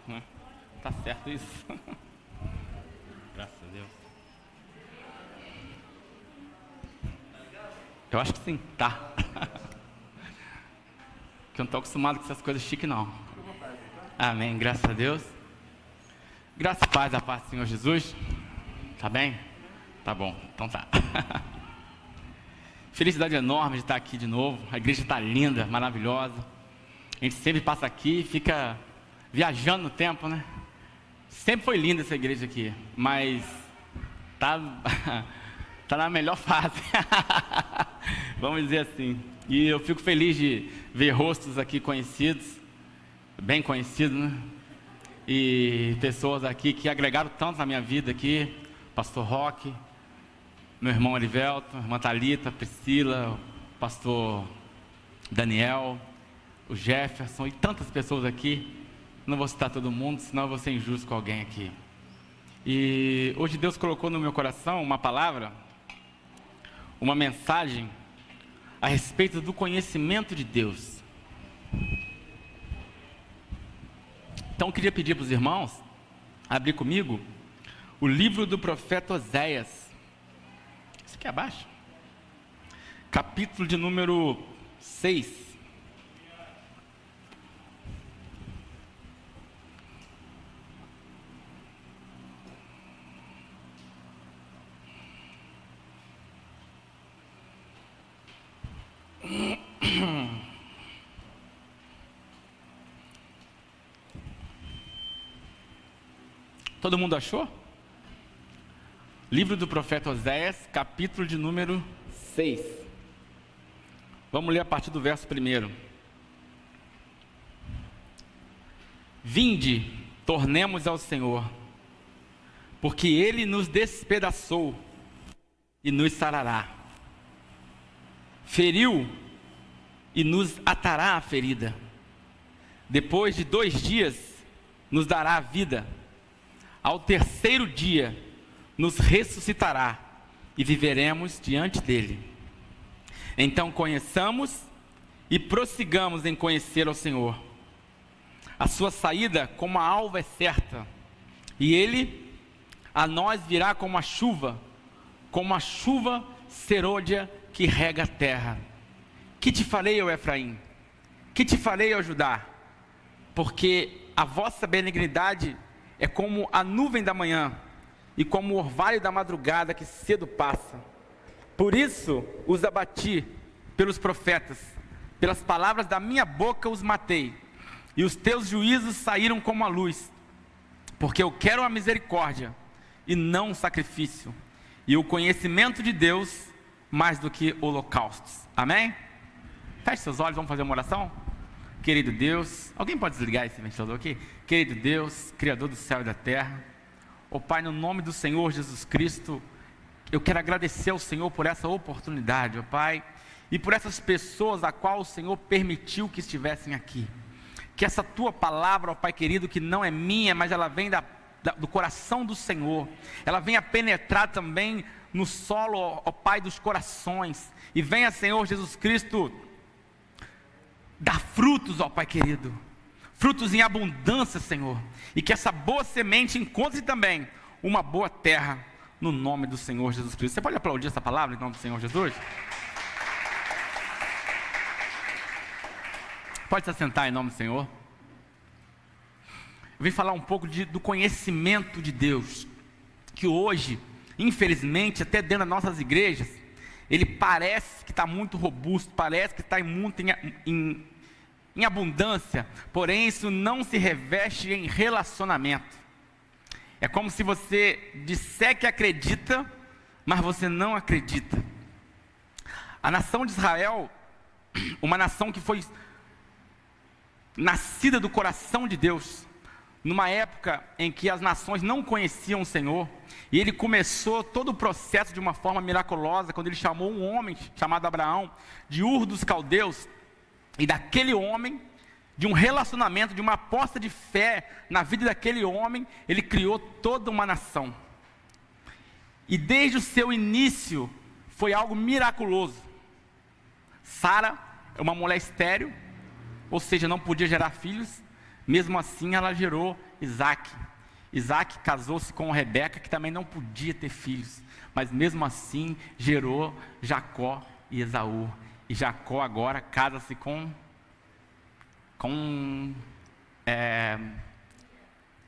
né? Tá certo isso? Graças a Deus. Eu acho que sim, tá. Que eu não tô acostumado com essas coisas chiques, não. Amém, graças a Deus. Graças e paz, a paz do Senhor Jesus. Tá bem? Tá bom, então tá. Felicidade enorme de estar aqui de novo. A igreja está linda, maravilhosa. A gente sempre passa aqui e fica viajando no tempo, né? Sempre foi linda essa igreja aqui, mas tá na melhor fase. Vamos dizer assim. E eu fico feliz de ver rostos aqui conhecidos, bem conhecidos, né? E pessoas aqui que agregaram tanto na minha vida aqui. Pastor Roque, meu irmão Arivelto, irmã Thalita, Priscila, o pastor Daniel, o Jefferson e tantas pessoas aqui. Não vou citar todo mundo, senão eu vou ser injusto com alguém aqui. E hoje Deus colocou no meu coração uma palavra, uma mensagem a respeito do conhecimento de Deus. Então eu queria pedir para os irmãos abrir comigo o livro do profeta Oséias. Isso aqui abaixo. Capítulo de número 6. Todo mundo achou? Livro do profeta Oséias, capítulo de número 6. Vamos ler a partir do verso 1. Vinde, tornemos ao Senhor, porque Ele nos despedaçou e nos sarará. Feriu e nos atará a ferida. Depois de 2 dias, nos dará a vida. Ao 3º dia, nos ressuscitará e viveremos diante dele. Então conheçamos e prossigamos em conhecer ao Senhor. A sua saída como a alva é certa, e ele a nós virá como a chuva serôdia que rega a terra. Que te farei, ó Efraim? Que te farei, ó Judá? Porque a vossa benignidade é como a nuvem da manhã, e como o orvalho da madrugada que cedo passa. Por isso os abati pelos profetas, pelas palavras da minha boca os matei, e os teus juízos saíram como a luz. Porque eu quero a misericórdia, e não o sacrifício, e o conhecimento de Deus, mais do que holocaustos. Amém? Feche seus olhos, vamos fazer uma oração? Querido Deus, alguém pode desligar esse ventilador aqui? Querido Deus, Criador do céu e da terra, ó Pai, no nome do Senhor Jesus Cristo, eu quero agradecer ao Senhor por essa oportunidade, ó Pai, e por essas pessoas a qual o Senhor permitiu que estivessem aqui. Que essa Tua palavra, ó Pai querido, que não é minha, mas ela vem do coração do Senhor, ela venha penetrar também no solo, ó Pai, dos corações, e venha, Senhor Jesus Cristo, dar frutos, ó Pai querido, frutos em abundância, Senhor, e que essa boa semente encontre também uma boa terra, no nome do Senhor Jesus Cristo. Você pode aplaudir essa palavra em nome do Senhor Jesus? Pode se assentar em nome do Senhor. Eu vim falar um pouco do conhecimento de Deus, que hoje, infelizmente, até dentro das nossas igrejas, ele parece que está muito robusto, parece que está muito em abundância, porém isso não se reveste em relacionamento. É como se você disser que acredita, mas você não acredita. A nação de Israel, uma nação que foi nascida do coração de Deus, numa época em que as nações não conheciam o Senhor, e ele começou todo o processo de uma forma miraculosa, quando ele chamou um homem chamado Abraão, de Ur dos Caldeus, e daquele homem, de um relacionamento, de uma aposta de fé na vida daquele homem, ele criou toda uma nação. E desde o seu início, foi algo miraculoso. Sara é uma mulher estéril, ou seja, não podia gerar filhos. Mesmo assim ela gerou Isaac. Isaac casou-se com Rebeca, que também não podia ter filhos, mas mesmo assim gerou Jacó e Esaú. E Jacó agora casa-se com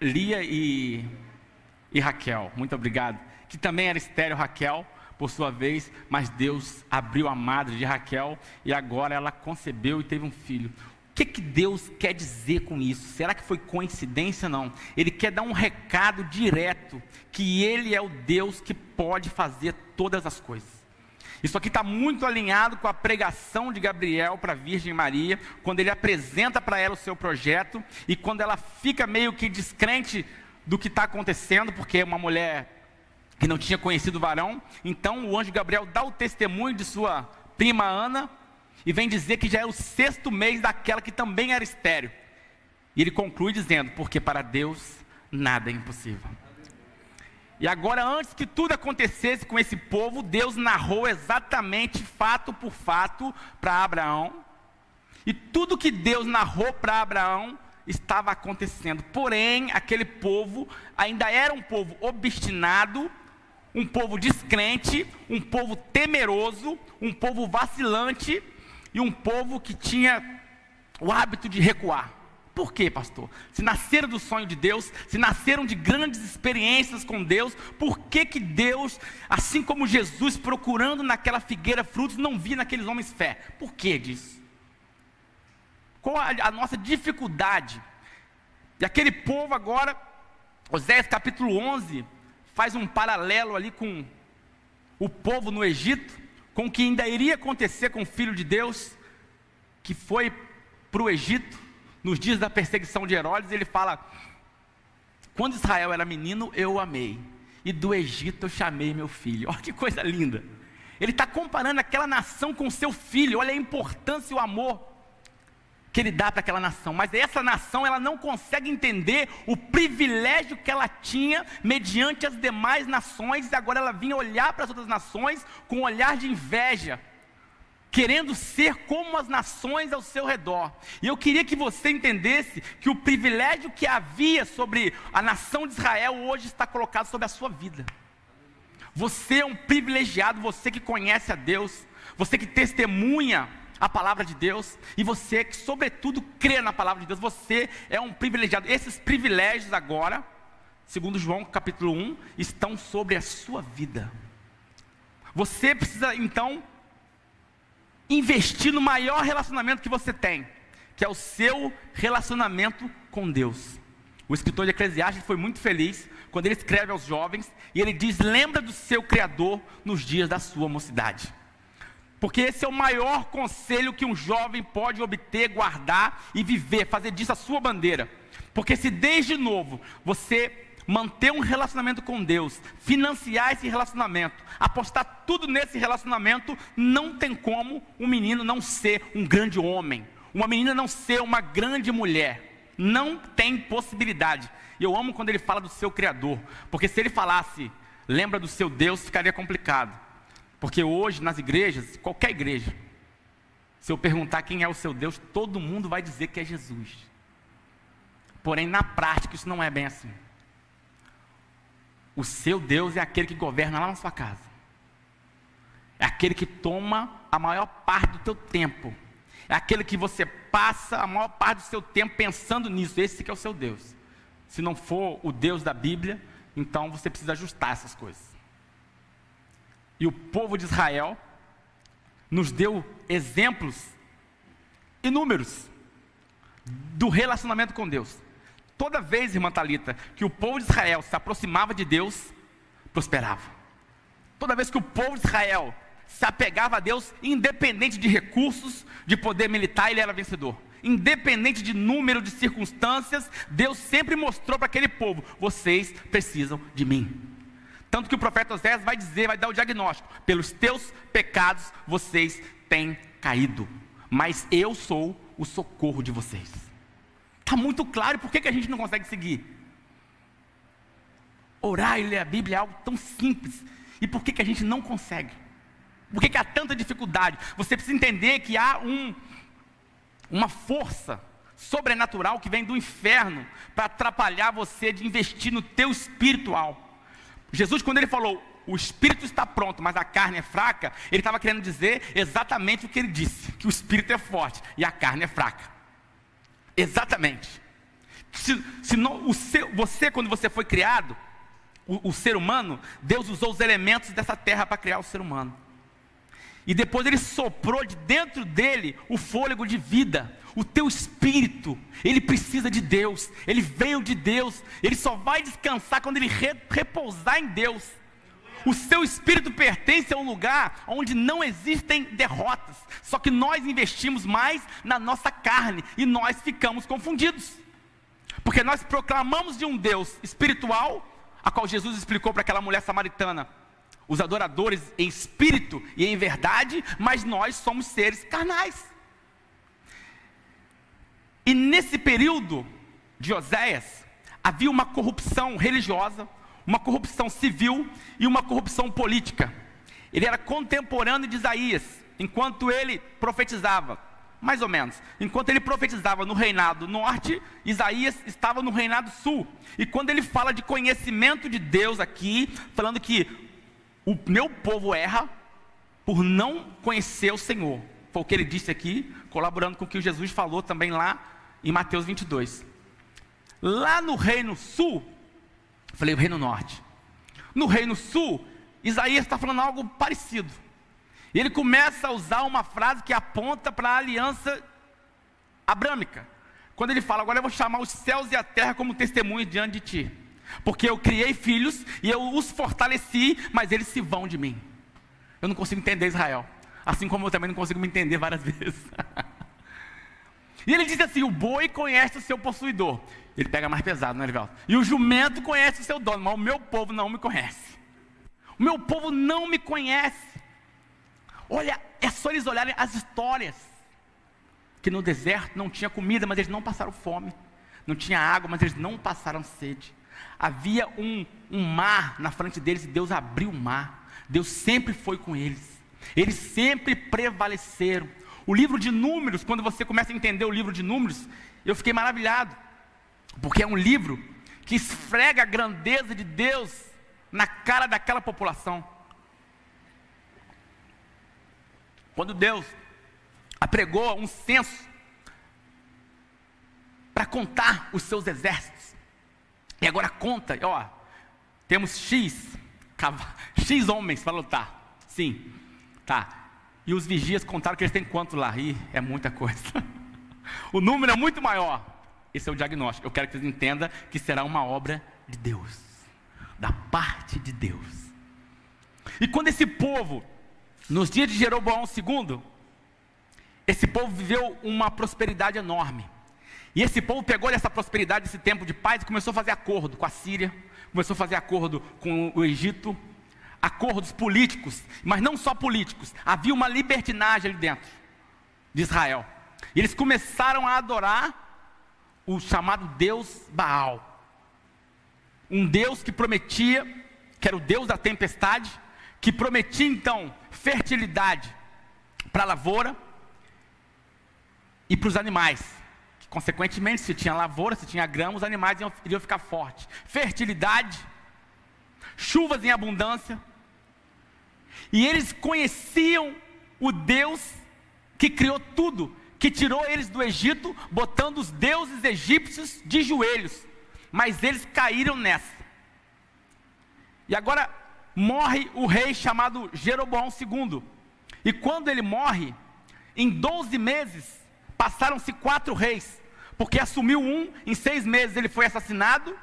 Lia e Raquel. Muito obrigado. Que também era estéril Raquel, por sua vez, mas Deus abriu a madre de Raquel e agora ela concebeu e teve um filho. O que Deus quer dizer com isso? Será que foi coincidência? Não. Ele quer dar um recado direto, que Ele é o Deus que pode fazer todas as coisas. Isso aqui está muito alinhado com a pregação de Gabriel para a Virgem Maria, quando ele apresenta para ela o seu projeto, e quando ela fica meio que descrente do que está acontecendo, porque é uma mulher que não tinha conhecido o varão. Então o anjo Gabriel dá o testemunho de sua prima Ana, e vem dizer que já é o 6º mês daquela que também era estéril. E ele conclui dizendo, porque para Deus nada é impossível. E agora, antes que tudo acontecesse com esse povo, Deus narrou exatamente, fato por fato, para Abraão. E tudo que Deus narrou para Abraão estava acontecendo. Porém, aquele povo ainda era um povo obstinado, um povo descrente, um povo temeroso, um povo vacilante e um povo que tinha o hábito de recuar. Por quê, pastor? Se nasceram do sonho de Deus, se nasceram de grandes experiências com Deus, por que Deus, assim como Jesus procurando naquela figueira frutos, não via naqueles homens fé? Por que disso? Qual a nossa dificuldade? E aquele povo agora, Oséias capítulo 11, faz um paralelo ali com o povo no Egito, com o que ainda iria acontecer com o Filho de Deus, que foi para o Egito, nos dias da perseguição de Herodes. Ele fala, quando Israel era menino, eu o amei, e do Egito eu chamei meu filho. Olha que coisa linda. Ele está comparando aquela nação com seu filho. Olha a importância e o amor que ele dá para aquela nação. Mas essa nação, ela não consegue entender o privilégio que ela tinha mediante as demais nações, e agora ela vinha olhar para as outras nações com um olhar de inveja, querendo ser como as nações ao seu redor. E eu queria que você entendesse que o privilégio que havia sobre a nação de Israel hoje está colocado sobre a sua vida. Você é um privilegiado, você que conhece a Deus, você que testemunha a palavra de Deus, e você que sobretudo crê na palavra de Deus, você é um privilegiado. Esses privilégios agora, segundo João capítulo 1, estão sobre a sua vida. Você precisa então investir no maior relacionamento que você tem, que é o seu relacionamento com Deus. O escritor de Eclesiastes foi muito feliz quando ele escreve aos jovens, e ele diz, lembra do seu Criador nos dias da sua mocidade. Porque esse é o maior conselho que um jovem pode obter, guardar e viver, fazer disso a sua bandeira. Porque se desde novo você manter um relacionamento com Deus, financiar esse relacionamento, apostar tudo nesse relacionamento, não tem como um menino não ser um grande homem, uma menina não ser uma grande mulher. Não tem possibilidade. E eu amo quando ele fala do seu Criador, porque se ele falasse, lembra do seu Deus, ficaria complicado. Porque hoje nas igrejas, qualquer igreja, se eu perguntar quem é o seu Deus, todo mundo vai dizer que é Jesus. Porém, na prática, isso não é bem assim. O seu Deus é aquele que governa lá na sua casa. É aquele que toma a maior parte do teu tempo. É aquele que você passa a maior parte do seu tempo pensando nisso. Esse que é o seu Deus. Se não for o Deus da Bíblia, então você precisa ajustar essas coisas. E o povo de Israel nos deu exemplos inúmeros do relacionamento com Deus. Toda vez, irmã Thalita, que o povo de Israel se aproximava de Deus, prosperava. Toda vez que o povo de Israel se apegava a Deus, independente de recursos, de poder militar, ele era vencedor. Independente de número de circunstâncias, Deus sempre mostrou para aquele povo, vocês precisam de mim. Tanto que o profeta Oséias vai dizer, vai dar o diagnóstico, pelos teus pecados vocês têm caído, mas eu sou o socorro de vocês. Está muito claro. Por que a gente não consegue seguir? Orar e ler a Bíblia é algo tão simples. E por que a gente não consegue? Por que há tanta dificuldade? Você precisa entender que há uma força sobrenatural que vem do inferno para atrapalhar você de investir no teu espiritual. Jesus, quando ele falou, o espírito está pronto, mas a carne é fraca, ele estava querendo dizer exatamente o que ele disse, que o espírito é forte e a carne é fraca. Exatamente. Você, quando você foi criado, o ser humano, Deus usou os elementos dessa terra para criar o ser humano. E depois ele soprou de dentro dele o fôlego de vida. O teu espírito, ele precisa de Deus. Ele veio de Deus. Ele só vai descansar quando ele repousar em Deus. O seu espírito pertence a um lugar onde não existem derrotas. Só que nós investimos mais na nossa carne e nós ficamos confundidos. Porque nós proclamamos de um Deus espiritual, a qual Jesus explicou para aquela mulher samaritana, os adoradores em espírito e em verdade, mas nós somos seres carnais. E nesse período de Oséias, havia uma corrupção religiosa, uma corrupção civil e uma corrupção política. Ele era contemporâneo de Isaías, enquanto ele profetizava, mais ou menos. Enquanto ele profetizava no reinado norte, Isaías estava no reinado sul. E quando ele fala de conhecimento de Deus aqui, falando que o meu povo erra por não conhecer o Senhor. Foi o que ele disse aqui, colaborando com o que Jesus falou também lá em Mateus 22. Lá no reino sul, falei o reino norte. No reino sul, Isaías está falando algo parecido. E ele começa a usar uma frase que aponta para a aliança abrâmica. Quando ele fala, agora eu vou chamar os céus e a terra como testemunhas diante de ti. Porque eu criei filhos e eu os fortaleci, mas eles se vão de mim. Eu não consigo entender Israel. Assim como eu também não consigo me entender várias vezes. E ele diz assim, o boi conhece o seu possuidor. Ele pega mais pesado, não é, Livelto? E o jumento conhece o seu dono, mas o meu povo não me conhece. O meu povo não me conhece. Olha, é só eles olharem as histórias. Que no deserto não tinha comida, mas eles não passaram fome. Não tinha água, mas eles não passaram sede. Havia um mar na frente deles e Deus abriu o mar. Deus sempre foi com eles. Eles sempre prevaleceram. O livro de Números, quando você começa a entender o livro de Números, eu fiquei maravilhado. Porque é um livro que esfrega a grandeza de Deus na cara daquela população. Quando Deus apregou um censo para contar os seus exércitos. E agora conta, ó, temos X homens para lutar. Sim, tá. E os vigias contaram que eles têm quanto lá? Ih, é muita coisa. O número é muito maior. Esse é o diagnóstico. Eu quero que vocês entendam que será uma obra de Deus. Da parte de Deus. E quando esse povo, nos dias de Jeroboão II, esse povo viveu uma prosperidade enorme. E esse povo pegou essa prosperidade, esse tempo de paz, e começou a fazer acordo com a Síria, começou a fazer acordo com o Egito, acordos políticos, mas não só políticos, havia uma libertinagem ali dentro de Israel. E eles começaram a adorar o chamado Deus Baal. Um Deus que prometia, que era o Deus da tempestade, que prometia então fertilidade para a lavoura e para os animais. Consequentemente, se tinha lavoura, se tinha grama, os animais iriam ficar fortes. Fertilidade, chuvas em abundância. E eles conheciam o Deus que criou tudo, que tirou eles do Egito, botando os deuses egípcios de joelhos. Mas eles caíram nessa. E agora morre o rei chamado Jeroboão II. E quando ele morre, em 12 meses, passaram-se 4 reis, porque assumiu um, em 6 meses ele foi assassinado,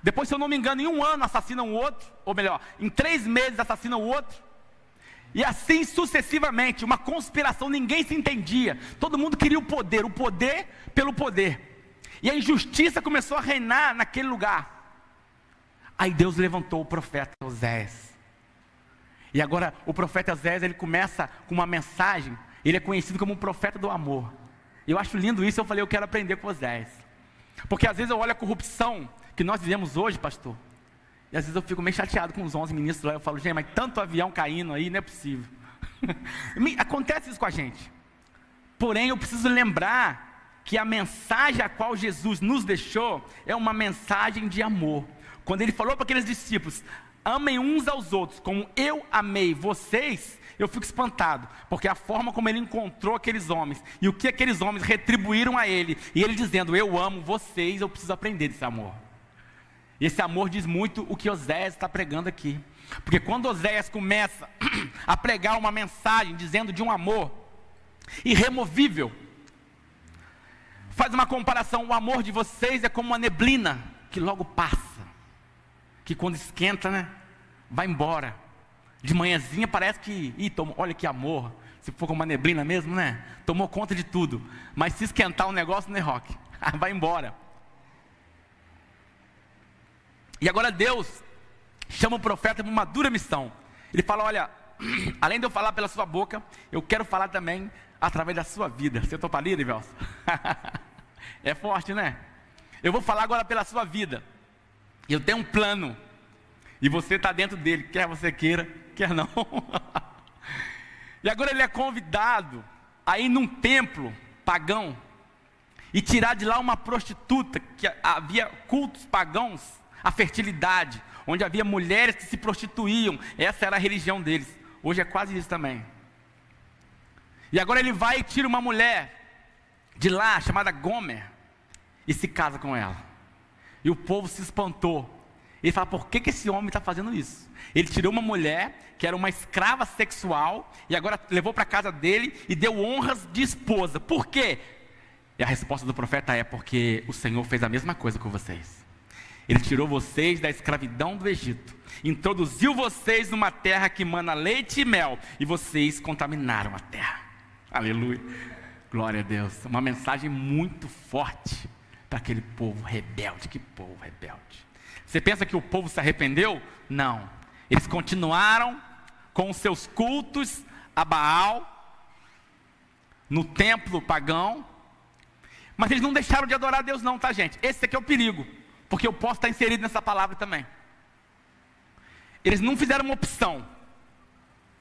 depois, se eu não me engano, em 1 ano assassinam o outro, ou melhor, em 3 meses assassinam o outro, e assim sucessivamente, uma conspiração, ninguém se entendia, todo mundo queria o poder pelo poder, e a injustiça começou a reinar naquele lugar. Aí Deus levantou o profeta Oséias, e agora o profeta Oséias, ele começa com uma mensagem, ele é conhecido como o profeta do amor. Eu acho lindo isso, eu falei, eu quero aprender com Oséias. Porque às vezes eu olho a corrupção que nós vivemos hoje, pastor, e às vezes eu fico meio chateado com os 11 ministros lá, eu falo, gente, mas tanto avião caindo aí, não é possível. Acontece isso com a gente. Porém, eu preciso lembrar que a mensagem a qual Jesus nos deixou é uma mensagem de amor. Quando ele falou para aqueles discípulos: amem uns aos outros como eu amei vocês, eu fico espantado, porque a forma como ele encontrou aqueles homens, e o que aqueles homens retribuíram a ele, e ele dizendo: eu amo vocês, eu preciso aprender desse amor. E esse amor diz muito o que Oséias está pregando aqui, porque quando Oséias começa a pregar uma mensagem dizendo de um amor irremovível, faz uma comparação: o amor de vocês é como uma neblina que logo passa, que quando esquenta, né, vai embora. De manhãzinha parece que, olha que amor, se for como uma neblina mesmo, né, tomou conta de tudo. Mas se esquentar o negócio, né, Roque, vai embora. E agora Deus chama o profeta para uma dura missão. Ele fala: olha, além de eu falar pela sua boca, eu quero falar também através da sua vida. Você toparia, Livelson? É forte, né? Eu vou falar agora pela sua vida. Eu tenho um plano, e você está dentro dele, quer você queira, quer não. E agora ele é convidado a ir num templo pagão e tirar de lá uma prostituta, que havia cultos pagãos à fertilidade, onde havia mulheres que se prostituíam. Essa era a religião deles. Hoje é quase isso também. E agora ele vai e tira uma mulher de lá, chamada Gomer, e se casa com ela. E o povo se espantou. Ele fala: por que esse homem está fazendo isso? Ele tirou uma mulher que era uma escrava sexual e agora levou para a casa dele e deu honras de esposa. Por quê? E a resposta do profeta é: porque o Senhor fez a mesma coisa com vocês. Ele tirou vocês da escravidão do Egito, introduziu vocês numa terra que mana leite e mel, e vocês contaminaram a terra. Aleluia, glória a Deus. Uma mensagem muito forte para aquele povo rebelde. Que povo rebelde! Você pensa que o povo se arrependeu? Não. Eles continuaram com os seus cultos a Baal, no templo pagão, mas eles não deixaram de adorar a Deus não, tá, gente? Esse aqui é o perigo, porque eu posso estar inserido nessa palavra também. Eles não fizeram uma opção,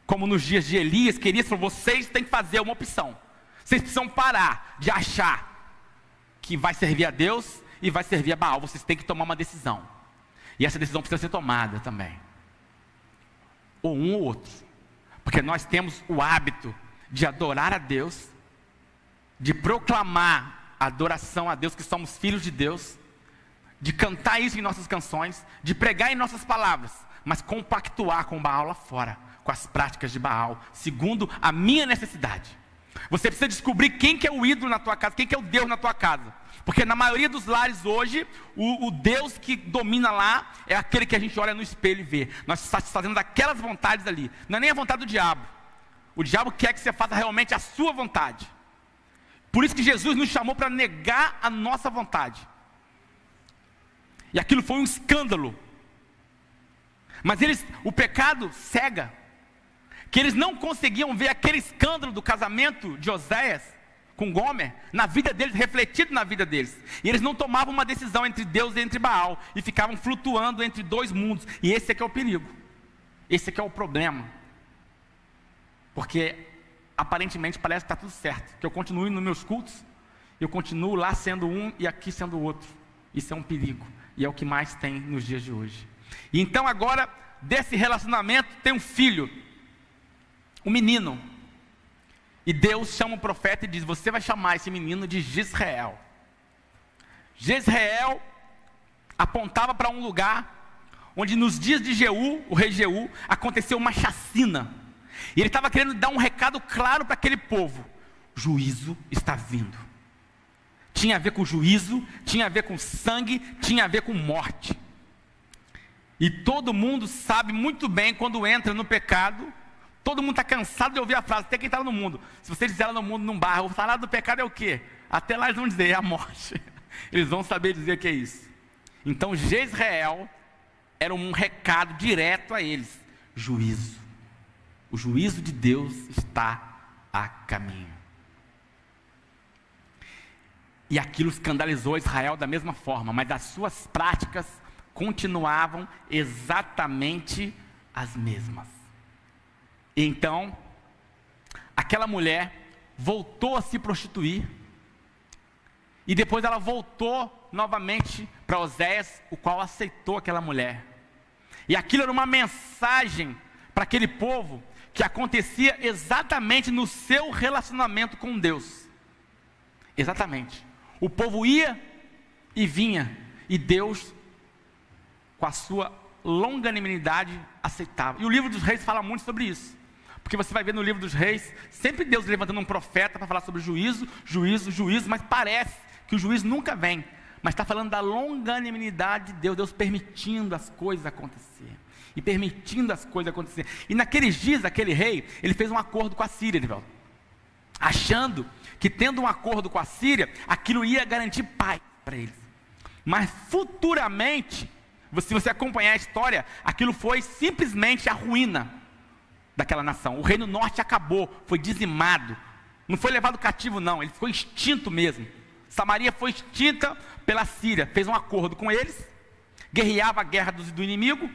como nos dias de Elias, que Elias falou: vocês têm que fazer uma opção. Vocês precisam parar de achar que vai servir a Deus e vai servir a Baal. Vocês têm que tomar uma decisão. E essa decisão precisa ser tomada também. Ou um ou outro. Porque nós temos o hábito de adorar a Deus, de proclamar a adoração a Deus, que somos filhos de Deus, de cantar isso em nossas canções, de pregar em nossas palavras, mas compactuar com Baal lá fora, com as práticas de Baal, segundo a minha necessidade. Você precisa descobrir quem que é o ídolo na tua casa, quem que é o Deus na tua casa. Porque na maioria dos lares hoje, o Deus que domina lá é aquele que a gente olha no espelho e vê. Nós estamos fazendo daquelas vontades ali. Não é nem a vontade do diabo. O diabo quer que você faça realmente a sua vontade. Por isso que Jesus nos chamou para negar a nossa vontade. E aquilo foi um escândalo. Mas o pecado cega. Que eles não conseguiam ver aquele escândalo do casamento de Oséias com Gomer na vida deles, refletido na vida deles. E eles não tomavam uma decisão entre Deus e entre Baal, e ficavam flutuando entre dois mundos. E esse aqui é o perigo. Esse aqui é o problema. Porque aparentemente parece que está tudo certo, que eu continuo nos meus cultos, eu continuo lá sendo um e aqui sendo o outro. Isso é um perigo, e é o que mais tem nos dias de hoje. E então agora, desse relacionamento, tem um filho, um menino. E Deus chama o profeta e diz: você vai chamar esse menino de Jezreel. Jezreel apontava para um lugar onde nos dias de Jeú, o rei Jeú, aconteceu uma chacina. E ele estava querendo dar um recado claro para aquele povo: juízo está vindo. Tinha a ver com juízo, tinha a ver com sangue, tinha a ver com morte. E todo mundo sabe muito bem, quando entra no pecado, todo mundo está cansado de ouvir a frase: até quem está no mundo. Se você disser ela no mundo, num bar, o salário do pecado é o quê? Até lá eles vão dizer: é a morte. Eles vão saber dizer que é isso. Então Jezreel era um recado direto a eles: juízo. O juízo de Deus está a caminho. E aquilo escandalizou Israel da mesma forma, mas as suas práticas continuavam exatamente as mesmas. Então, aquela mulher voltou a se prostituir, E depois ela voltou novamente para Oséias, o qual aceitou aquela mulher. E aquilo era uma mensagem para aquele povo que acontecia exatamente no seu relacionamento com Deus. Exatamente. O povo ia e vinha, e Deus, com a sua longanimidade, aceitava. E o livro dos Reis fala muito sobre isso. Porque você vai ver no livro dos Reis, sempre Deus levantando um profeta para falar sobre juízo, mas parece que o juízo nunca vem. Mas está falando da longanimidade de Deus, Deus permitindo as coisas acontecer. E permitindo as coisas acontecer. E naqueles dias, aquele rei, ele fez um acordo com a Síria, Edivaldo, achando que tendo um acordo com a Síria, aquilo ia garantir paz para eles. Mas futuramente, se você acompanhar a história, aquilo foi simplesmente a ruína daquela nação. O reino norte acabou, foi dizimado. Não foi levado cativo não, ele ficou extinto mesmo. Samaria foi extinta pela Síria, fez um acordo com eles, guerreava a guerra do inimigo,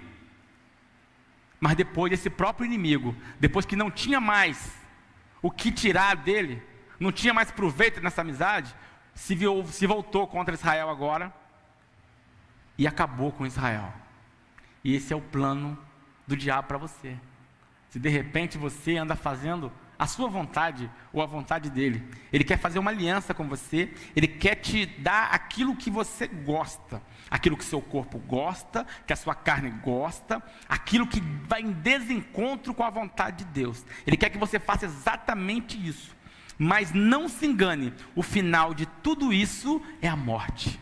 mas depois esse próprio inimigo, depois que não tinha mais o que tirar dele, não tinha mais proveito nessa amizade, se voltou contra Israel agora, e acabou com Israel. E esse é o plano do diabo para você. Se de repente você anda fazendo a sua vontade ou a vontade dele, ele quer fazer uma aliança com você, ele quer te dar aquilo que você gosta, aquilo que seu corpo gosta, que a sua carne gosta, aquilo que vai em desencontro com a vontade de Deus. Ele quer que você faça exatamente isso. Mas não se engane, o final de tudo isso é a morte.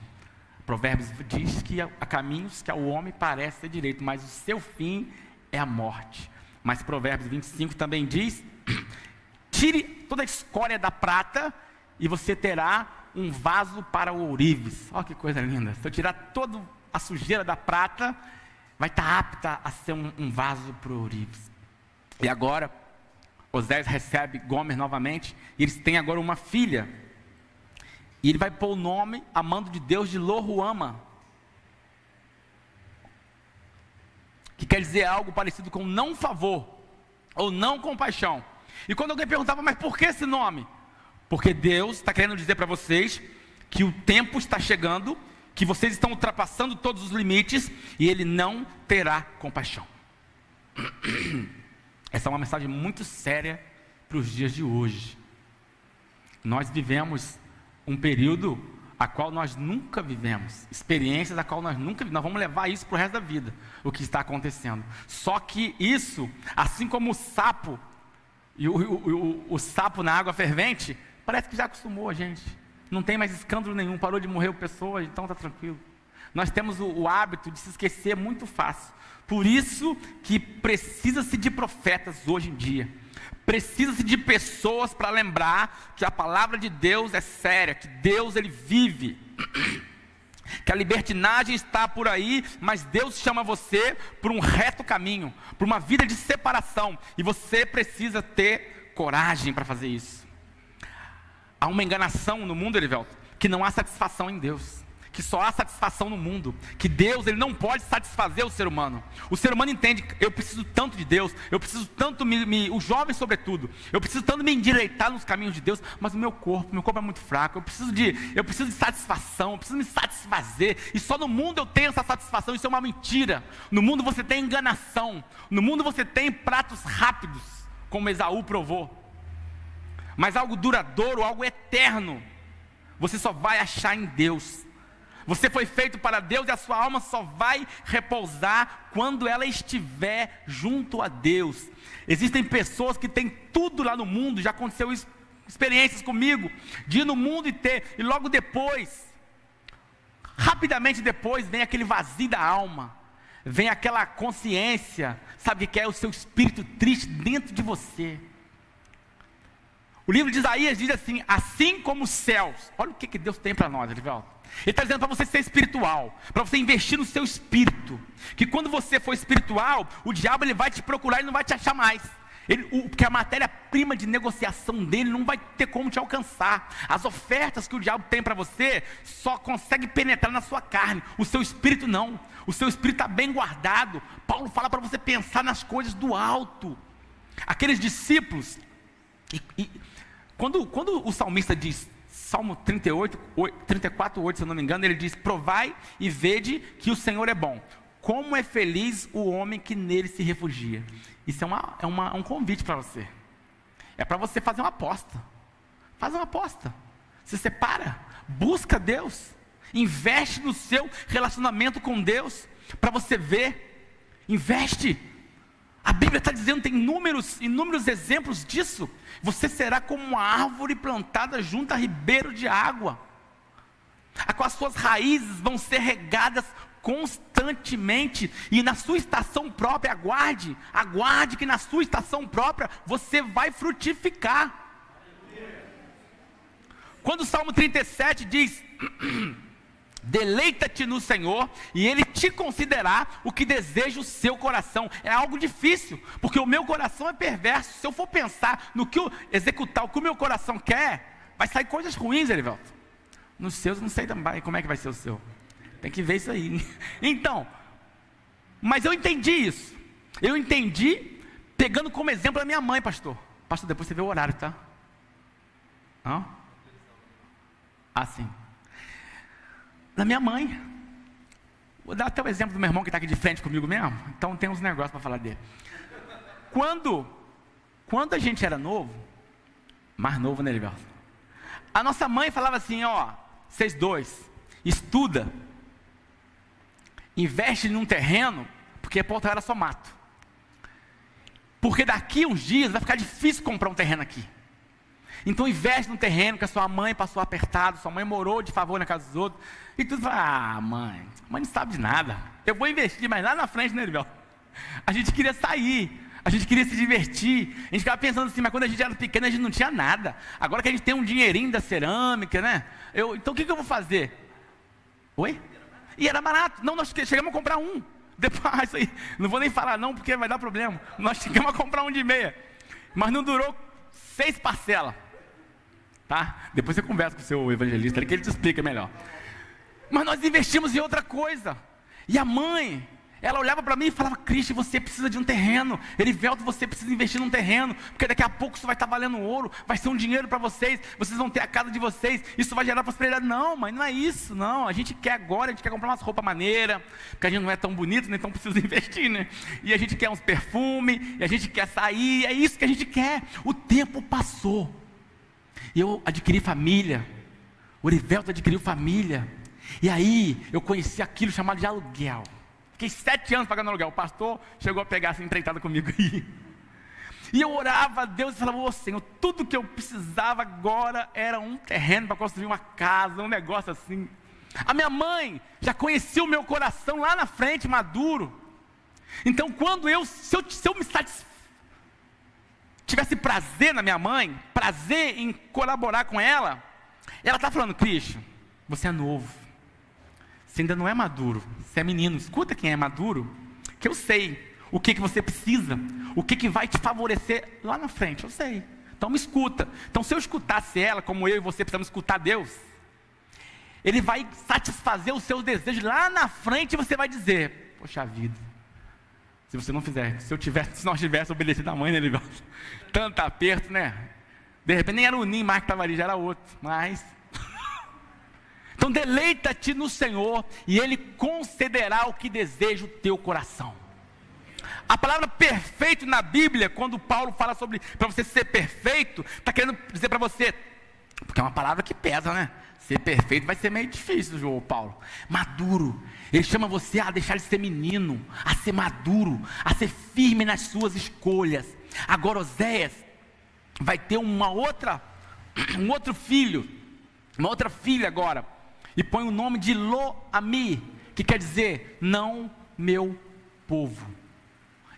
Provérbios diz que há caminhos que ao homem parece ser direito, mas o seu fim é a morte. Mas Provérbios 25 também diz: tire toda a escória da prata e você terá um vaso para o ourives. Olha que coisa linda. Se eu tirar toda a sujeira da prata, vai estar apta a ser um vaso para o ourives. E agora, Oséias recebe Gomer novamente, e eles têm agora uma filha. E ele vai pôr o nome, a mando de Deus, de Lo-Ruama, que quer dizer algo parecido com não favor, ou não compaixão. E quando alguém perguntava, mas por que esse nome? Porque Deus está querendo dizer para vocês que o tempo está chegando, que vocês estão ultrapassando todos os limites, e Ele não terá compaixão. Essa é uma mensagem muito séria para os dias de hoje. Nós vivemos um período a qual nós nunca vivemos, experiências a qual nós nunca vivemos, nós vamos levar isso para o resto da vida, o que está acontecendo. Só que isso, assim como o sapo, e o sapo na água fervente, parece que já acostumou a gente, não tem mais escândalo nenhum, parou de morrer pessoa, então está tranquilo. Nós temos o hábito de se esquecer muito fácil, por isso que precisa-se de profetas hoje em dia. Precisa-se de pessoas para lembrar que a palavra de Deus é séria, que Deus ele vive, que a libertinagem está por aí, mas Deus chama você por um reto caminho, por uma vida de separação, e você precisa ter coragem para fazer isso. Há uma enganação no mundo, Erivelto, que não há satisfação em Deus, que só há satisfação no mundo, que Deus ele não pode satisfazer o ser humano. O ser humano entende, eu preciso tanto de Deus, eu preciso tanto, os jovens sobretudo, eu preciso tanto me endireitar nos caminhos de Deus, mas o meu corpo é muito fraco, eu preciso de satisfação, eu preciso me satisfazer, e só no mundo eu tenho essa satisfação. Isso é uma mentira. No mundo você tem enganação, no mundo você tem pratos rápidos, como Esaú provou, mas algo duradouro, algo eterno, você só vai achar em Deus. Você foi feito para Deus, e a sua alma só vai repousar quando ela estiver junto a Deus. Existem pessoas que têm tudo lá no mundo, já aconteceu isso, experiências comigo, de ir no mundo e logo depois, rapidamente depois, vem aquele vazio da alma, vem aquela consciência, sabe o que é? O seu espírito triste dentro de você. O livro de Isaías diz assim: assim como os céus, olha o que Deus tem para nós, Edivaldo. Ele está dizendo para você ser espiritual, para você investir no seu espírito, que quando você for espiritual, o diabo ele vai te procurar e não vai te achar mais, porque a matéria-prima de negociação dele não vai ter como te alcançar. As ofertas que o diabo tem para você, só consegue penetrar na sua carne, o seu espírito não, o seu espírito está bem guardado. Paulo fala para você pensar nas coisas do alto. Aqueles discípulos, quando o salmista diz, Salmo 34:8, se eu não me engano, ele diz: provai e vede que o Senhor é bom. Como é feliz o homem que nele se refugia. Isso é um convite para você. É para você fazer uma aposta. Faz uma aposta. Se separa, busca Deus, investe no seu relacionamento com Deus, para você ver, investe. A Bíblia está dizendo, tem inúmeros exemplos disso. Você será como uma árvore plantada junto a ribeiro de água, a qual as suas raízes vão ser regadas constantemente, e na sua estação própria, aguarde que na sua estação própria, você vai frutificar. Quando o Salmo 37 diz: deleita-te no Senhor, e Ele te concederá o que deseja o seu coração. É algo difícil, porque o meu coração é perverso. Se eu for pensar executar o que o meu coração quer, vai sair coisas ruins, Erivelto. Nos seus, não sei também como é que vai ser o seu. Tem que ver isso aí. Então, mas eu entendi isso. Eu entendi pegando como exemplo a minha mãe, pastor. Pastor, depois você vê o horário, tá? Não? Assim. Da minha mãe. Vou dar até o exemplo do meu irmão que está aqui de frente comigo mesmo. Então tem uns negócios para falar dele. Quando a gente era novo, mais novo, né, Elivelto? A nossa mãe falava assim: ó, vocês dois, estuda, investe num terreno, porque a porta era só mato. Porque daqui uns dias vai ficar difícil comprar um terreno aqui. Então investe no terreno, que a sua mãe passou apertado, sua mãe morou de favor na casa dos outros. E tudo fala: mãe não sabe de nada. Eu vou investir, mas lá na frente, né, Elivelto? A gente queria sair, a gente queria se divertir. A gente ficava pensando assim, mas quando a gente era pequeno a gente não tinha nada. Agora que a gente tem um dinheirinho da cerâmica, né? Então o que eu vou fazer? Oi? E era barato. Não, nós chegamos a comprar um. Depois, isso aí, não vou nem falar não, porque vai dar problema. Nós chegamos a comprar um de meia. Mas não durou 6 parcelas. Tá? Depois você conversa com o seu evangelista, que ele te explica melhor. Mas nós investimos em outra coisa. E a mãe, ela olhava para mim e falava: Cristian, você precisa de um terreno. Erivelto, você precisa investir num terreno, porque daqui a pouco isso vai estar valendo ouro, vai ser um dinheiro para vocês, vocês vão ter a casa de vocês, isso vai gerar prosperidade. Não, mãe, não é isso, não. A gente quer agora, a gente quer comprar umas roupas maneiras, porque a gente não é tão bonito, né? Então precisa investir, né? E a gente quer uns perfumes, e a gente quer sair, é isso que a gente quer. O tempo passou. E eu adquiri família, o Erivelto adquiriu família, e aí eu conheci aquilo chamado de aluguel. Fiquei 7 anos pagando aluguel. O pastor chegou a pegar essa empreitada comigo aí. E eu orava a Deus e falava: ô Senhor, tudo que eu precisava agora era um terreno para construir uma casa, um negócio assim. A minha mãe já conhecia o meu coração lá na frente, maduro. Então quando se eu me tivesse prazer na minha mãe, prazer em colaborar com ela está falando: Cristian, você é novo, você ainda não é maduro, você é menino. Escuta quem é maduro, que eu sei o que você precisa, o que vai te favorecer lá na frente, eu sei. Então me escuta. Então se eu escutasse ela, como eu e você precisamos escutar Deus, Ele vai satisfazer os seus desejos lá na frente, e você vai dizer: poxa vida, se você não fizer, se nós tivéssemos obedecido a mãe, né, Elivelto? Tanto aperto, né? De repente nem era o ninho mais que estava ali, já era outro. Mas então deleita-te no Senhor, e Ele concederá o que deseja o teu coração. A palavra perfeito na Bíblia, quando Paulo fala sobre para você ser perfeito, está querendo dizer para você, porque é uma palavra que pesa, né? Ser perfeito vai ser meio difícil, João Paulo. Maduro. Ele chama você a deixar de ser menino, a ser maduro, a ser firme nas suas escolhas. Agora Oséias vai ter um outro filho, uma outra filha agora, e põe o nome de Lo-Ami, que quer dizer não meu povo.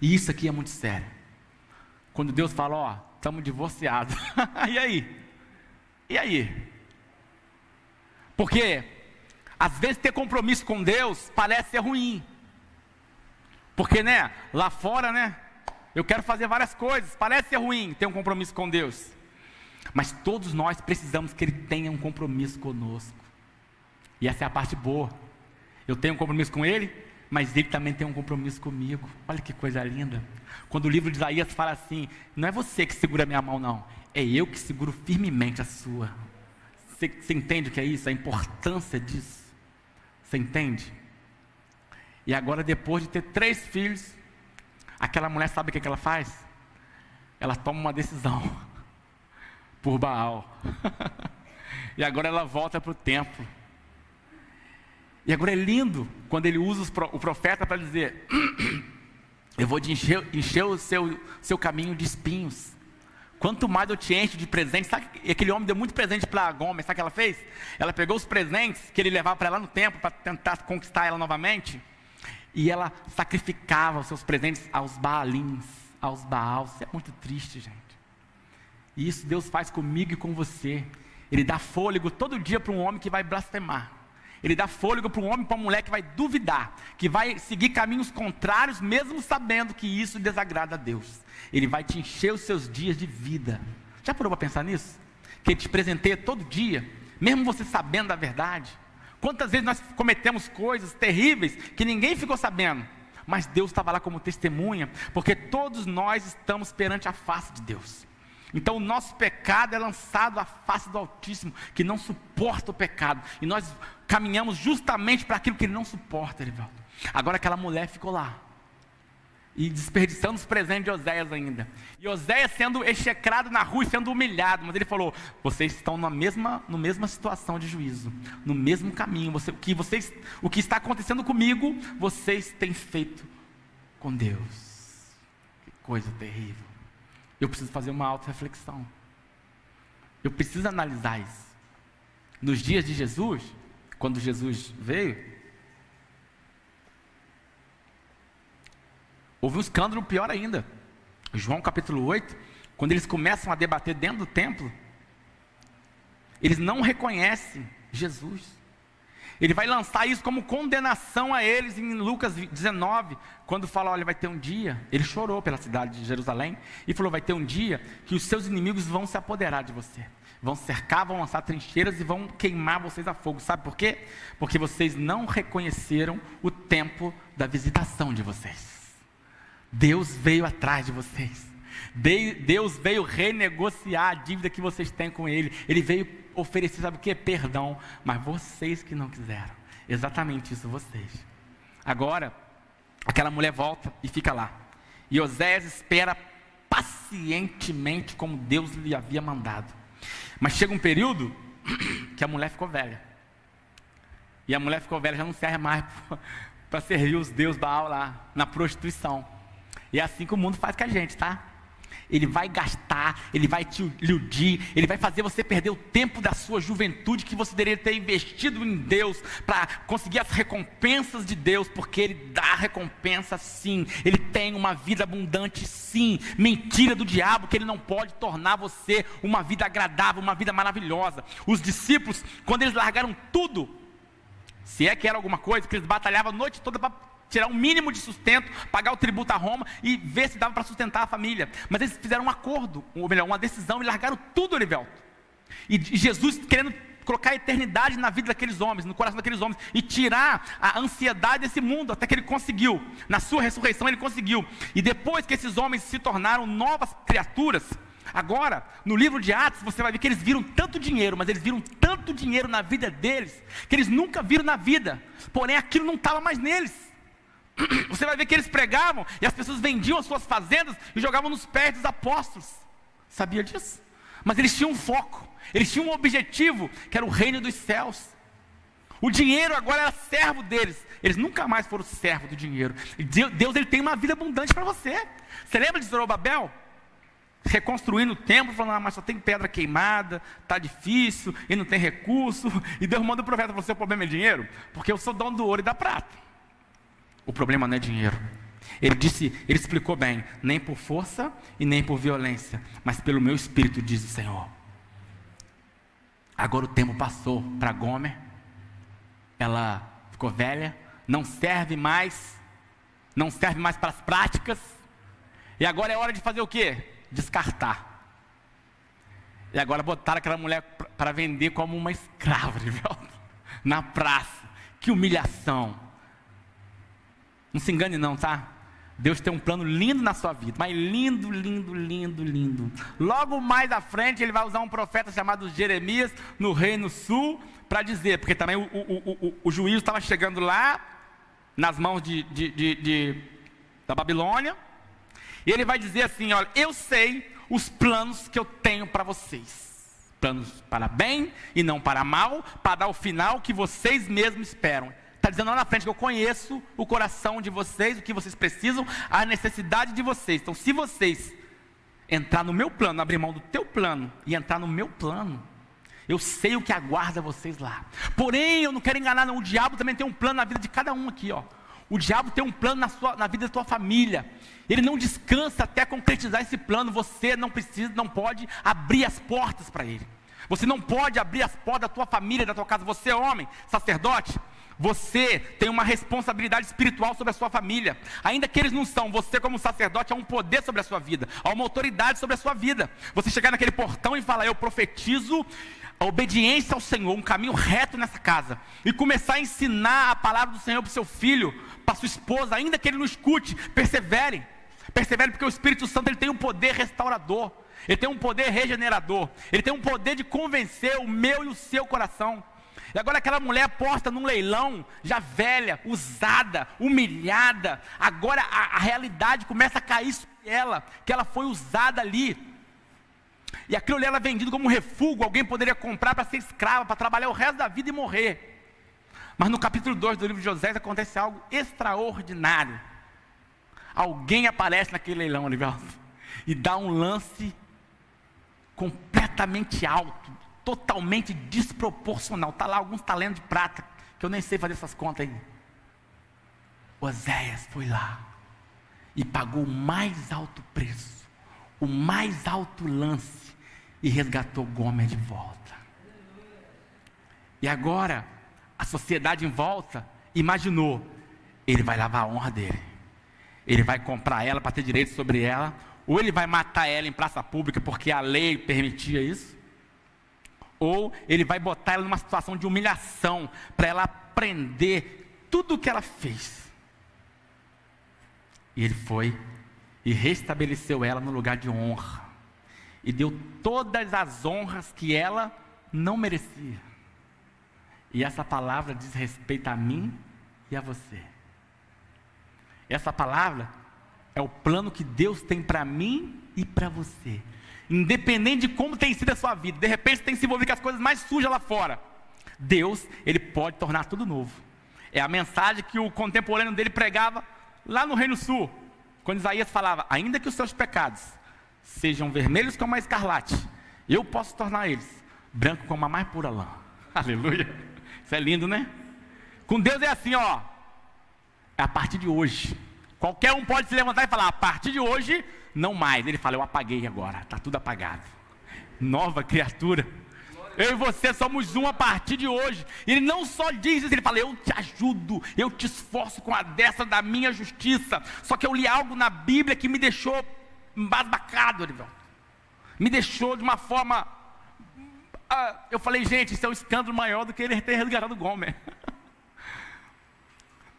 E isso aqui é muito sério. Quando Deus fala: ó, estamos divorciados. E aí? E aí? Porque às vezes ter compromisso com Deus parece ser ruim. Porque, né, lá fora, né, eu quero fazer várias coisas, parece ser ruim ter um compromisso com Deus. Mas todos nós precisamos que Ele tenha um compromisso conosco. E essa é a parte boa. Eu tenho um compromisso com Ele, mas Ele também tem um compromisso comigo. Olha que coisa linda. Quando o livro de Isaías fala assim: não é você que segura a minha mão, não, é eu que seguro firmemente a sua. Você entende o que é isso? A importância disso? Você entende? E agora, depois de ter 3 filhos, aquela mulher sabe o que ela faz? Ela toma uma decisão por Baal. E agora ela volta para o templo. E agora é lindo quando ele usa o profeta para dizer: eu vou encher o seu caminho de espinhos. Quanto mais eu te encho de presentes. Sabe, aquele homem deu muito presente para Gomer. Sabe o que ela fez? Ela pegou os presentes que ele levava para ela no templo, para tentar conquistar ela novamente, e ela sacrificava os seus presentes aos Baalins, aos Baals. Isso é muito triste, gente. E isso Deus faz comigo e com você. Ele dá fôlego todo dia para um homem que vai blasfemar. Ele dá fôlego para um homem e para uma mulher que vai duvidar, que vai seguir caminhos contrários, mesmo sabendo que isso desagrada a Deus. Ele vai te encher os seus dias de vida. Já parou para pensar nisso? Que Ele te presenteia todo dia, mesmo você sabendo da verdade. Quantas vezes nós cometemos coisas terríveis que ninguém ficou sabendo, mas Deus estava lá como testemunha, porque todos nós estamos perante a face de Deus. Então o nosso pecado é lançado à face do Altíssimo, que não suporta o pecado, e nós caminhamos justamente para aquilo que Ele não suporta, Erivelto. Agora aquela mulher ficou lá, e desperdiçando os presentes de Oséias ainda, e Oséias sendo execrado na rua e sendo humilhado, mas ele falou: vocês estão na mesma situação de juízo, no mesmo caminho, o que está acontecendo comigo, vocês têm feito com Deus. Que coisa terrível. Eu preciso fazer uma auto-reflexão. Eu preciso analisar isso. Nos dias de Jesus, quando Jesus veio, houve um escândalo pior ainda. João capítulo 8, quando eles começam a debater dentro do templo, eles não reconhecem Jesus. Ele vai lançar isso como condenação a eles em Lucas 19, quando fala: olha, vai ter um dia, ele chorou pela cidade de Jerusalém, e falou: vai ter um dia que os seus inimigos vão se apoderar de você, vão cercar, vão lançar trincheiras e vão queimar vocês a fogo. Sabe por quê? Porque vocês não reconheceram o tempo da visitação de vocês. Deus veio atrás de vocês, Deus veio renegociar a dívida que vocês têm com Ele. Ele veio oferecer, sabe o que? Perdão, mas vocês que não quiseram. Exatamente isso, vocês. Agora, aquela mulher volta e fica lá, e Oséias espera pacientemente como Deus lhe havia mandado. Mas chega um período que a mulher ficou velha, e a mulher ficou velha, já não serve mais para servir os deuses Baal lá na prostituição. E é assim que o mundo faz com a gente, tá? Ele vai gastar, ele vai te iludir, ele vai fazer você perder o tempo da sua juventude que você deveria ter investido em Deus para conseguir as recompensas de Deus, porque Ele dá recompensa sim, Ele tem uma vida abundante sim. Mentira do diabo que ele não pode tornar você uma vida agradável, uma vida maravilhosa. Os discípulos, quando eles largaram tudo, se é que era alguma coisa, que eles batalhavam a noite toda para tirar um mínimo de sustento, pagar o tributo a Roma e ver se dava para sustentar a família. Mas eles fizeram um acordo, ou melhor, uma decisão, e largaram tudo, Erivelto. E Jesus querendo colocar a eternidade na vida daqueles homens, no coração daqueles homens, e tirar a ansiedade desse mundo, até que Ele conseguiu. Na sua ressurreição Ele conseguiu. E depois que esses homens se tornaram novas criaturas, agora, no livro de Atos, você vai ver que eles viram tanto dinheiro, mas eles viram tanto dinheiro na vida deles, que eles nunca viram na vida. Porém, aquilo não estava mais neles. Você vai ver que eles pregavam e as pessoas vendiam as suas fazendas e jogavam nos pés dos apóstolos. Sabia disso? Mas eles tinham um foco, eles tinham um objetivo, que era o reino dos céus. O dinheiro agora era servo deles. Eles nunca mais foram servo do dinheiro. Deus, Ele tem uma vida abundante para você. Você lembra de Zorobabel? Reconstruindo o templo, falando: mas só tem pedra queimada, está difícil, e não tem recurso. E Deus manda o profeta: você, o problema é dinheiro? Porque eu sou dono do ouro e da prata. O problema não é dinheiro. Ele explicou bem: nem por força e nem por violência, mas pelo meu espírito, diz o Senhor. Agora o tempo passou para Gomer. Ela ficou velha, não serve mais para as práticas. E agora é hora de fazer o quê? Descartar. E agora botaram aquela mulher para vender como uma escrava, viu? Na praça. Que humilhação. Não se engane não, tá? Deus tem um plano lindo na sua vida, mas lindo, lindo, lindo, lindo. Logo mais à frente, ele vai usar um profeta chamado Jeremias, no Reino Sul, para dizer, porque também o juízo estava chegando lá, nas mãos da Babilônia, e ele vai dizer assim, olha, eu sei os planos que eu tenho para vocês, planos para bem e não para mal, para dar o final que vocês mesmos esperam. Está dizendo lá na frente que eu conheço o coração de vocês, o que vocês precisam, a necessidade de vocês. Então, se vocês entrar no meu plano, abrir mão do teu plano e entrar no meu plano, eu sei o que aguarda vocês lá. Porém, eu não quero enganar não, o diabo também tem um plano na vida de cada um aqui, ó. O diabo tem um plano na vida da tua família. Ele não descansa até concretizar esse plano. Você não pode abrir as portas para ele. Você não pode abrir as portas da tua família, da tua casa. Você é homem, sacerdote, você tem uma responsabilidade espiritual sobre a sua família. Ainda que eles não são, você como sacerdote há um poder sobre a sua vida, há uma autoridade sobre a sua vida. Você chegar naquele portão e falar, eu profetizo a obediência ao Senhor, um caminho reto nessa casa, e começar a ensinar a palavra do Senhor para o seu filho, para sua esposa, ainda que ele não escute, perseverem, porque o Espírito Santo ele tem um poder restaurador, ele tem um poder regenerador, ele tem um poder de convencer o meu e o seu coração. E agora aquela mulher posta num leilão, já velha, usada, humilhada, agora a realidade começa a cair sobre ela, que ela foi usada ali, e aquilo ali era vendido como um refúgio, alguém poderia comprar para ser escrava, para trabalhar o resto da vida e morrer. Mas no capítulo 2 do livro de José acontece algo extraordinário. Alguém aparece naquele leilão, Olivelto, e dá um lance completamente alto, totalmente desproporcional. Está lá alguns talentos de prata, que eu nem sei fazer essas contas aí. Oséias foi lá e pagou o mais alto preço, o mais alto lance, e resgatou Gomer de volta. E agora a sociedade em volta imaginou, ele vai lavar a honra dele, ele vai comprar ela para ter direito sobre ela, ou ele vai matar ela em praça pública porque a lei permitia isso, ou ele vai botar ela numa situação de humilhação para ela aprender tudo o que ela fez. E ele foi e restabeleceu ela no lugar de honra, e deu todas as honras que ela não merecia. E essa palavra diz respeito a mim e a você. Essa palavra é o plano que Deus tem para mim e para você. Independente de como tem sido a sua vida, de repente você tem que se envolver com as coisas mais sujas lá fora. Deus, Ele pode tornar tudo novo. É a mensagem que o contemporâneo dele pregava lá no Reino Sul, quando Isaías falava, ainda que os seus pecados sejam vermelhos como a escarlate, eu posso tornar eles branco como a mais pura lã. Aleluia. Isso é lindo, né? Com Deus é assim, ó. É a partir de hoje. Qualquer um pode se levantar e falar, a partir de hoje, não mais. Ele fala, eu apaguei agora, está tudo apagado. Nova criatura. Eu e você somos um a partir de hoje. Ele não só diz isso, ele fala, eu te ajudo, eu te esforço com a destra da minha justiça. Só que eu li algo na Bíblia que me deixou embasbacado, irmão. Me deixou de uma forma... eu falei, gente, isso é um escândalo maior do que ele ter resgatado Gomer.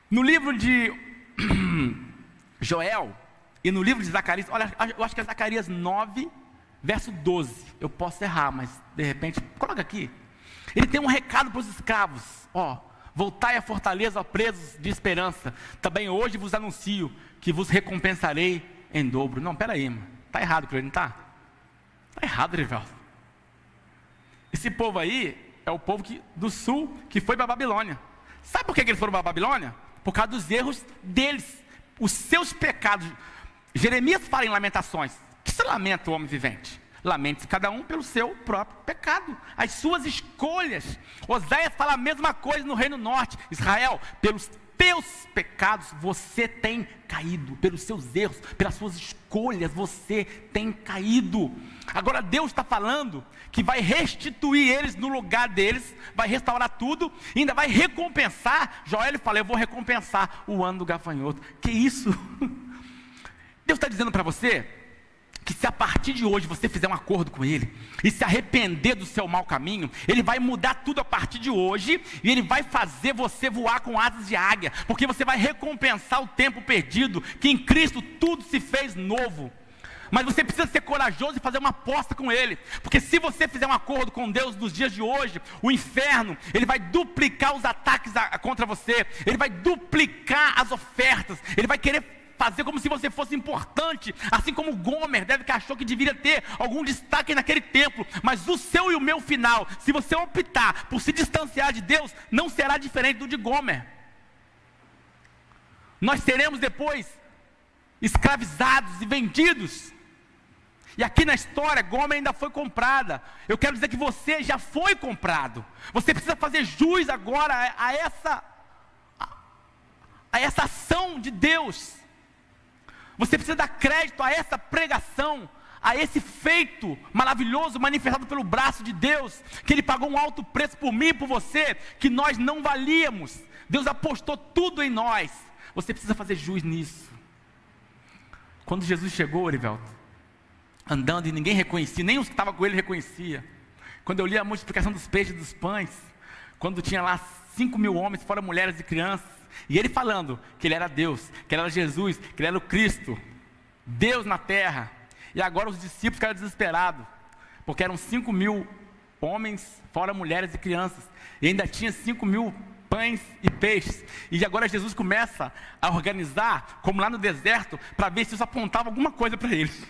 No livro de Joel e no livro de Zacarias, olha, eu acho que é Zacarias 9, verso 12. Eu posso errar, mas de repente, coloca aqui. Ele tem um recado para os escravos. Ó, voltai à fortaleza, ó presos de esperança. Também hoje vos anuncio que vos recompensarei em dobro. Não, peraí, mano. Está errado, creio, não está? Está errado, Rivaldo. Esse povo aí é o povo do sul que foi para a Babilônia. Sabe por que eles foram para a Babilônia? Por causa dos erros deles, os seus pecados. Jeremias fala em Lamentações, que se lamenta o homem vivente? Lamente-se cada um pelo seu próprio pecado, as suas escolhas. Oséias fala a mesma coisa no Reino Norte. Israel, pelos teus pecados você tem caído, pelos seus erros, pelas suas escolhas você tem caído. Agora Deus está falando que vai restituir eles no lugar deles, vai restaurar tudo, e ainda vai recompensar. Joel fala, eu vou recompensar o ano do gafanhoto. Que isso? Deus está dizendo para você que se a partir de hoje você fizer um acordo com Ele e se arrepender do seu mau caminho, Ele vai mudar tudo a partir de hoje e Ele vai fazer você voar com asas de águia, porque você vai recompensar o tempo perdido, que em Cristo tudo se fez novo. Mas você precisa ser corajoso e fazer uma aposta com Ele, porque se você fizer um acordo com Deus nos dias de hoje, o inferno, ele vai duplicar os ataques contra você, ele vai duplicar as ofertas, ele vai querer fazer como se você fosse importante, assim como Gomer deve que achou que deveria ter algum destaque naquele templo, mas o seu e o meu final, se você optar por se distanciar de Deus, não será diferente do de Gomer. Nós seremos depois escravizados e vendidos. E aqui na história, Gomer ainda foi comprada. Eu quero dizer que você já foi comprado. Você precisa fazer jus agora a essa ação de Deus. Você precisa dar crédito a essa pregação, a esse feito maravilhoso manifestado pelo braço de Deus, que Ele pagou um alto preço por mim e por você, que nós não valíamos. Deus apostou tudo em nós. Você precisa fazer jus nisso. Quando Jesus chegou, Erivelto, andando e ninguém reconhecia, nem os que estavam com Ele reconhecia. Quando eu li a multiplicação dos peixes e dos pães, quando tinha lá 5.000 homens, fora mulheres e crianças, e Ele falando que Ele era Deus, que Ele era Jesus, que Ele era o Cristo, Deus na terra. E agora os discípulos ficaram desesperados, porque eram 5.000 homens, fora mulheres e crianças, e ainda tinha 5.000 pães e peixes. E agora Jesus começa a organizar, como lá no deserto, para ver se isso apontava alguma coisa para eles.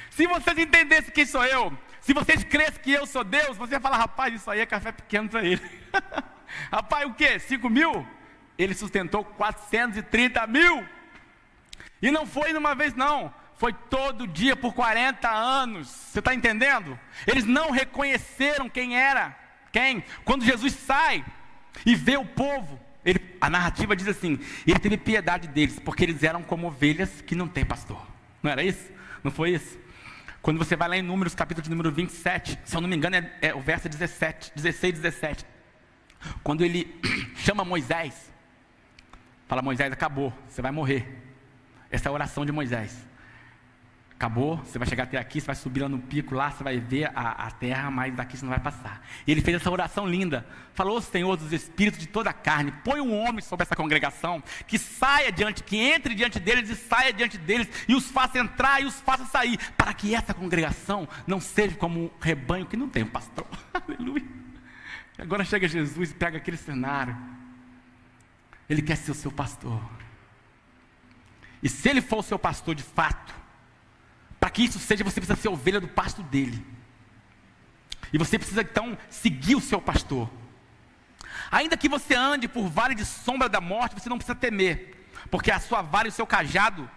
Se vocês entendessem quem sou eu, se vocês crescem que eu sou Deus, você fala: rapaz, isso aí é café pequeno para ele. Rapaz, o quê? 5.000? Ele sustentou 430.000. E não foi numa vez não, foi todo dia por 40 anos. Você está entendendo? Eles não reconheceram quem era. Quem? Quando Jesus sai e vê o povo, a narrativa diz assim: Ele teve piedade deles, porque eles eram como ovelhas que não tem pastor. Não era isso? Não foi isso? Quando você vai lá em Números, capítulo de número 27, se eu não me engano é o verso 16, 17. Quando ele chama Moisés, fala: Moisés, acabou, você vai morrer. Essa é a oração de Moisés. Acabou, você vai chegar até aqui, você vai subir lá no pico, lá você vai ver a terra, mas daqui você não vai passar. E ele fez essa oração linda. Falou: Senhor dos espíritos de toda a carne, põe um homem sobre essa congregação, que entre diante deles e saia diante deles, e os faça entrar e os faça sair, para que essa congregação não seja como um rebanho que não tem um pastor. Aleluia. E agora chega Jesus e pega aquele cenário. Ele quer ser o seu pastor. E se ele for o seu pastor de fato, para que isso seja, você precisa ser ovelha do pasto dele. E você precisa então seguir o seu pastor. Ainda que você ande por vale de sombra da morte, você não precisa temer, porque a sua vara e o seu cajado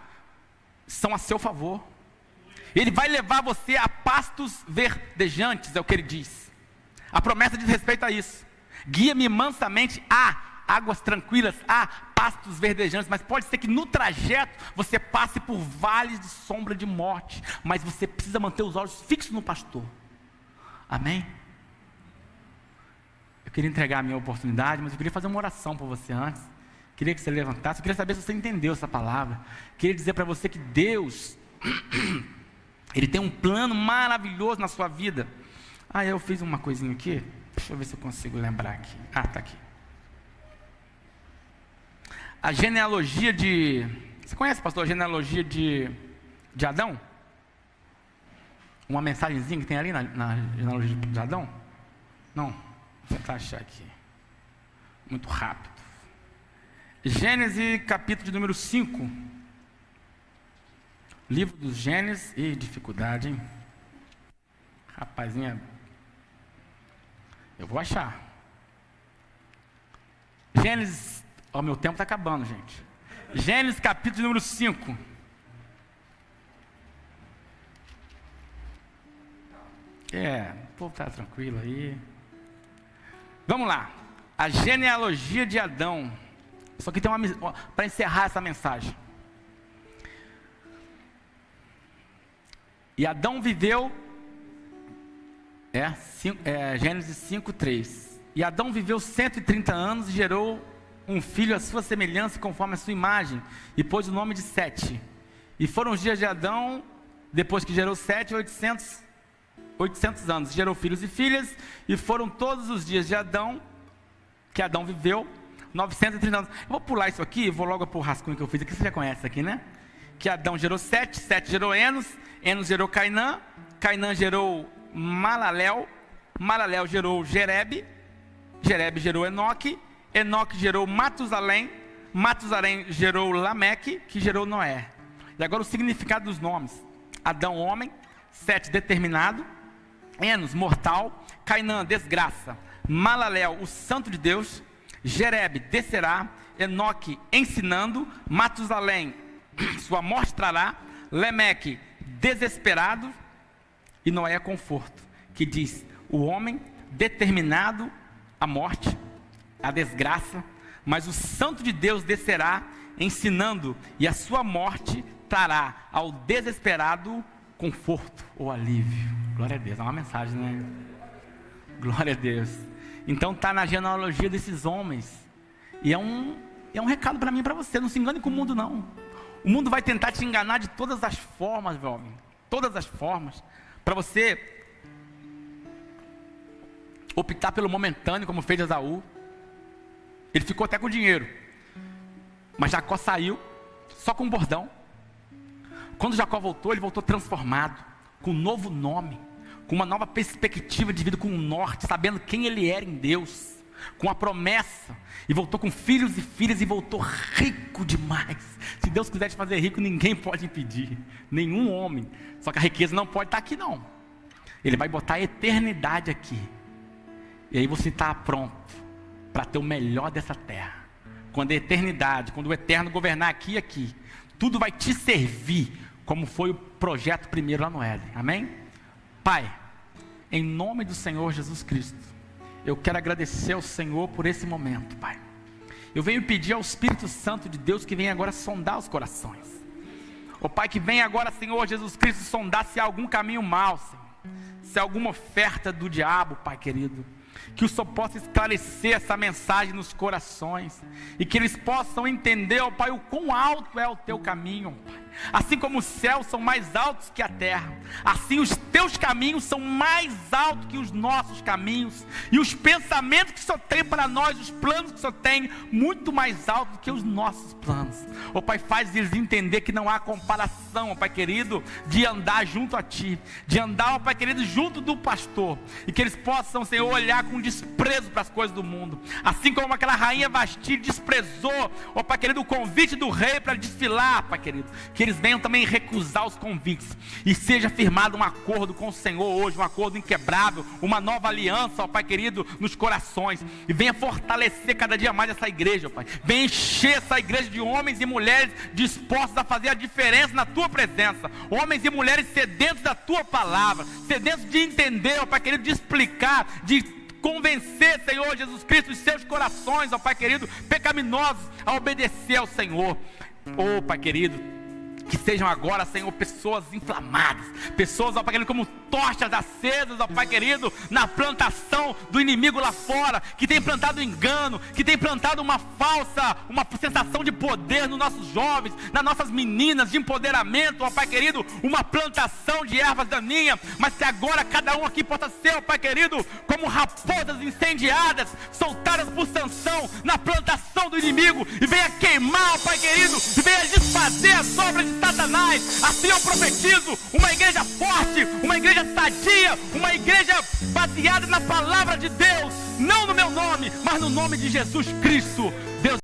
são a seu favor. Ele vai levar você a pastos verdejantes, é o que ele diz. A promessa diz respeito a isso. Guia-me mansamente a águas tranquilas, a pastos verdejantes. Mas pode ser que no trajeto você passe por vales de sombra de morte, mas você precisa manter os olhos fixos no pastor. Amém? Eu queria entregar a minha oportunidade, mas eu queria fazer uma oração por você antes. Queria que você levantasse. Eu queria saber se você entendeu essa palavra. Queria dizer para você que Deus Ele tem um plano maravilhoso na sua vida. Eu fiz uma coisinha aqui. Deixa eu ver se eu consigo lembrar aqui. Está aqui. A genealogia de... Você conhece, pastor, a genealogia de Adão? Uma mensagenzinha que tem ali na genealogia de Adão? Não, vou tentar achar aqui. Muito rápido. Gênesis, capítulo de número 5. Livro dos Gênesis. Ih, dificuldade, hein? Rapazinha. Eu vou achar. Gênesis... O meu tempo está acabando, gente. Gênesis, capítulo de número 5. O povo está tranquilo aí. Vamos lá. A genealogia de Adão. Só que tem para encerrar essa mensagem. E Adão viveu... Gênesis 5, 3. E Adão viveu 130 anos e gerou um filho à sua semelhança, conforme a sua imagem, e pôs o nome de Sete. E foram os dias de Adão Depois que gerou Sete, 800 anos. Gerou filhos e filhas, e foram todos os dias de Adão, que Adão viveu, 930 anos. Eu vou pular isso aqui, vou logo pro rascunho que eu fiz aqui, você já conhece aqui, né? Que Adão gerou Sete, Sete gerou Enos, Enos gerou Cainã, Cainã gerou Malaléu, Malaléu gerou Jerebe, Jerebe gerou Enoque, Enoque gerou Matusalém, Matusalém gerou Lameque, que gerou Noé. E agora o significado dos nomes: Adão, homem; Sete, determinado; Enos, mortal; Cainã, desgraça; Malaléu, o santo de Deus; Jerebe, descerá; Enoque, ensinando; Matusalém, sua morte trará; Lemeque, desesperado; e Noé, conforto, que diz: o homem determinado à morte, à desgraça, mas o santo de Deus descerá, ensinando, e a sua morte trará ao desesperado conforto ou alívio. Glória a Deus, é uma mensagem, né? Glória a Deus. Então está na genealogia desses homens, e é um recado para mim e para você. Não se engane com o mundo, não. O mundo vai tentar te enganar de todas as formas, meu homem, todas as formas, para você optar pelo momentâneo, como fez Esaú. Ele ficou até com dinheiro, mas Jacó saiu só com um bordão. Quando Jacó voltou, ele voltou transformado, com um novo nome, com uma nova perspectiva de vida, com um norte, sabendo quem ele era em Deus, com a promessa, e voltou com filhos e filhas, e voltou rico demais. Se Deus quiser te fazer rico, ninguém pode impedir, nenhum homem. Só que a riqueza não pode estar aqui, não. Ele vai botar a eternidade aqui, e aí você está pronto para ter o melhor dessa terra. Quando a eternidade, quando o eterno governar aqui, tudo vai te servir, como foi o projeto primeiro lá no Éden. Amém? Pai, em nome do Senhor Jesus Cristo, eu quero agradecer ao Senhor por esse momento, Pai. Eu venho pedir ao Espírito Santo de Deus que venha agora sondar os corações. Ó Pai, que venha agora, Senhor Jesus Cristo, sondar se há algum caminho mau, Senhor, se há alguma oferta do diabo, Pai querido. Que o Senhor possa esclarecer essa mensagem nos corações, e que eles possam entender, ó Pai, o quão alto é o teu caminho, Pai. Assim como os céus são mais altos que a terra, assim os teus caminhos são mais altos que os nossos caminhos, e os pensamentos que o Senhor tem para nós, os planos que o Senhor tem, muito mais altos do que os nossos planos. Ó Pai, faz eles entender que não há comparação, ó Pai querido, de andar junto a Ti, de andar, ó Pai querido, junto do pastor, e que eles possam, Senhor, olhar com desprezo para as coisas do mundo, assim como aquela rainha Vasti desprezou, ó Pai querido, o convite do rei para desfilar, Pai querido, que eles venham também recusar os convites, e seja firmado um acordo com o Senhor hoje, um acordo inquebrável, uma nova aliança, ó Pai querido, nos corações, e venha fortalecer cada dia mais essa igreja, ó Pai. Venha encher essa igreja de homens e mulheres dispostos a fazer a diferença na Tua presença, homens e mulheres sedentos da Tua palavra, sedentos de entender, ó Pai querido, de explicar, de convencer, Senhor Jesus Cristo, os seus corações, ó Pai querido, pecaminosos, a obedecer ao Senhor. Ó Pai querido, que sejam agora, Senhor, pessoas inflamadas, pessoas, ó Pai querido, como tochas acesas, ó Pai querido, na plantação do inimigo lá fora, que tem plantado engano, que tem plantado uma sensação de poder nos nossos jovens, nas nossas meninas, de empoderamento, ó Pai querido, uma plantação de ervas daninhas, mas que agora cada um aqui possa ser, ó Pai querido, como raposas incendiadas, soltadas por Sansão na plantação do inimigo, e venha queimar, ó Pai querido, e venha desfazer as obras de Satanás. Assim eu profetizo uma igreja forte, uma igreja sadia, uma igreja baseada na palavra de Deus, não no meu nome, mas no nome de Jesus Cristo. Deus